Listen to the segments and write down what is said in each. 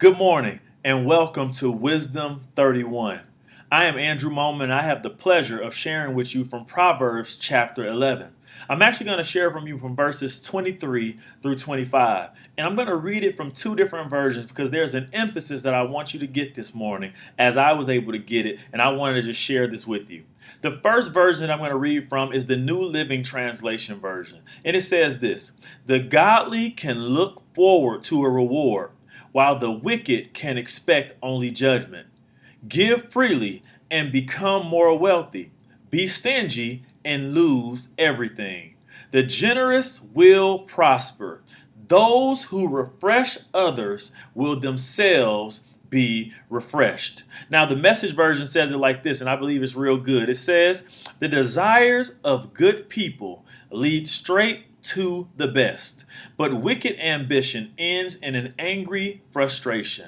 Good morning and welcome to Wisdom 31. I am Andrew Moman and I have the pleasure of sharing with you from Proverbs chapter 11. I'm actually going to share from you from verses 23 through 25. And I'm going to read it from two different versions because there's an emphasis that I want you to get this morning as I was able to get it, and I wanted to just share this with you. The first version that I'm going to read from is the New Living Translation version. And it says this: "The godly can look forward to a reward, while the wicked can expect only judgment. Give freely and become more wealthy. Be stingy and lose everything. The generous will prosper. Those who refresh others will themselves be refreshed." Now, the Message version says it like this, and I believe it's real good. It says, "The desires of good people lead straight to the best, but wicked ambition ends in an angry frustration.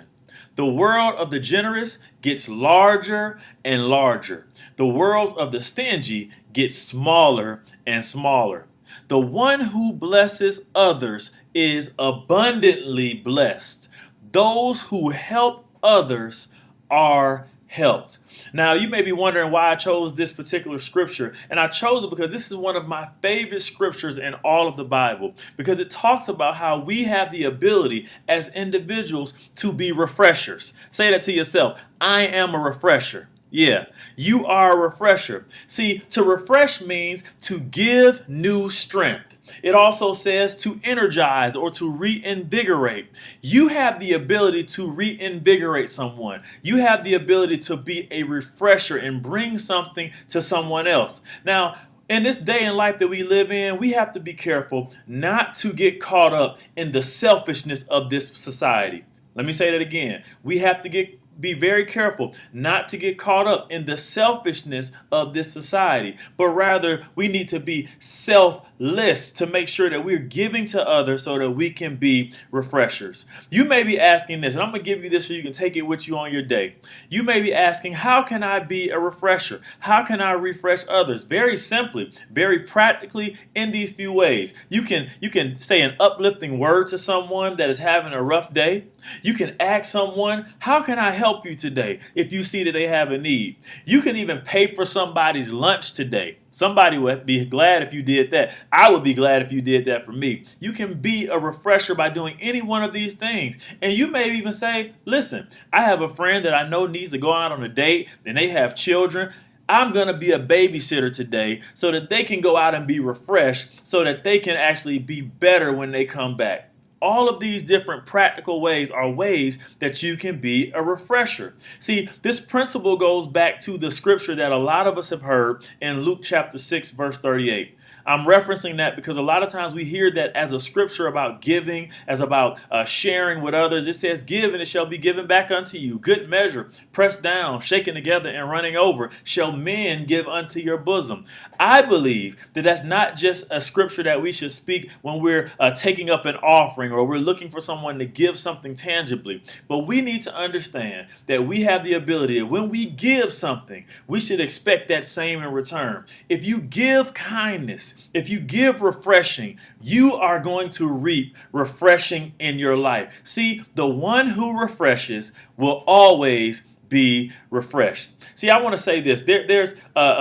The world of the generous gets larger and larger. The world of the stingy gets smaller and smaller. The one who blesses others is abundantly blessed. Those who help others are helped." Now, you may be wondering why I chose this particular scripture, and I chose it because this is one of my favorite scriptures in all of the Bible, because it talks about how we have the ability as individuals to be refreshers. Say that to yourself: I am a refresher. Yeah, you are a refresher. See, to refresh means to give new strength. It also says to energize or to reinvigorate. You have the ability to reinvigorate someone. You have the ability to be a refresher and bring something to someone else. Now, in this day and life that we live in, we have to be careful not to get caught up in the selfishness of this society. Let me say that again. We have to be very careful not to get caught up in the selfishness of this society, but rather we need to be selfless to make sure that we're giving to others so that we can be refreshers. You may be asking this, and I'm going to give you this so you can take it with you on your day. You may be asking, how can I be a refresher? How can I refresh others? Very simply, very practically, in these few ways. You can say an uplifting word to someone that is having a rough day. You can ask someone, how can I help you today, if you see that they have a need? You can even pay for somebody's lunch today. Somebody would be glad if you did that. I would be glad if you did that for me. You can be a refresher by doing any one of these things. And you may even say, listen, I have a friend that I know needs to go out on a date, and they have children. I'm going to be a babysitter today so that they can go out and be refreshed, so that they can actually be better when they come back. All of these different practical ways are ways that you can be a refresher. See, this principle goes back to the scripture that a lot of us have heard in Luke chapter 6, verse 38. I'm referencing that because a lot of times we hear that as a scripture about giving, as about sharing with others. It says, "Give and it shall be given back unto you. Good measure, pressed down, shaken together, and running over, shall men give unto your bosom." I believe that that's not just a scripture that we should speak when we're taking up an offering or we're looking for someone to give something tangibly. But we need to understand that we have the ability that when we give something, we should expect that same in return. If you give kindness, if you give refreshing, you are going to reap refreshing in your life. See, the one who refreshes will always be refreshed. See, I want to say this. There's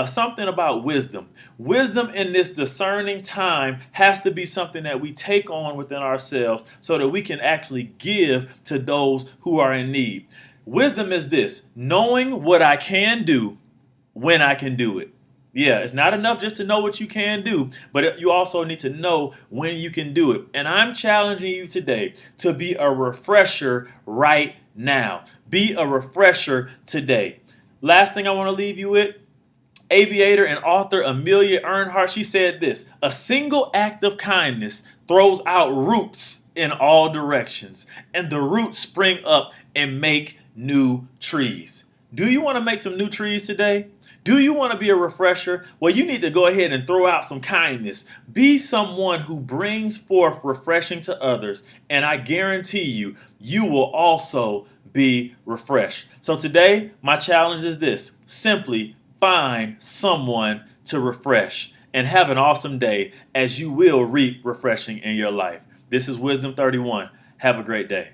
something about wisdom. Wisdom in this discerning time has to be something that we take on within ourselves so that we can actually give to those who are in need. Wisdom is this: knowing what I can do when I can do it. Yeah, it's not enough just to know what you can do, but you also need to know when you can do it. And I'm challenging you today to be a refresher right now. Be a refresher today. Last thing I want to leave you with: aviator and author Amelia Earhart, she said this: "A single act of kindness throws out roots in all directions, and the roots spring up and make new trees." Do you want to make some new trees today? Do you want to be a refresher? Well, you need to go ahead and throw out some kindness. Be someone who brings forth refreshing to others, and I guarantee you, you will also be refreshed. So today, my challenge is this: simply find someone to refresh and have an awesome day, as you will reap refreshing in your life. This is Wisdom 31. Have a great day.